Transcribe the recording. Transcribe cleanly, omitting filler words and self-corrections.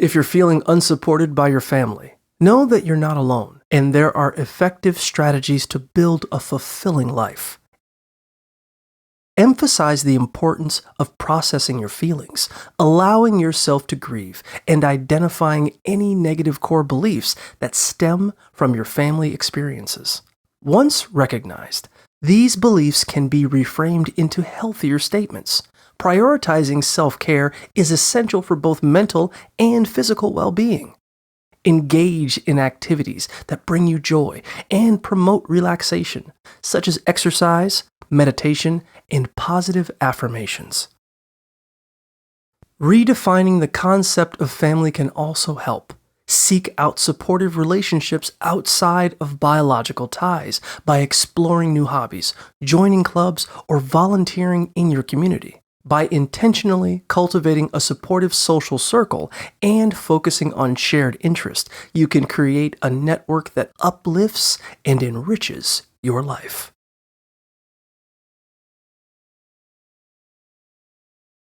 If you're feeling unsupported by your family, know that you're not alone, and there are effective strategies to build a fulfilling life. Emphasize the importance of processing your feelings, allowing yourself to grieve, and identifying any negative core beliefs that stem from your family experiences. Once recognized, these beliefs can be reframed into healthier statements. Prioritizing self-care is essential for both mental and physical well-being. Engage in activities that bring you joy and promote relaxation, such as exercise, meditation, and positive affirmations. Redefining the concept of family can also help. Seek out supportive relationships outside of biological ties by exploring new hobbies, joining clubs, or volunteering in your community. By intentionally cultivating a supportive social circle and focusing on shared interest, you can create a network that uplifts and enriches your life.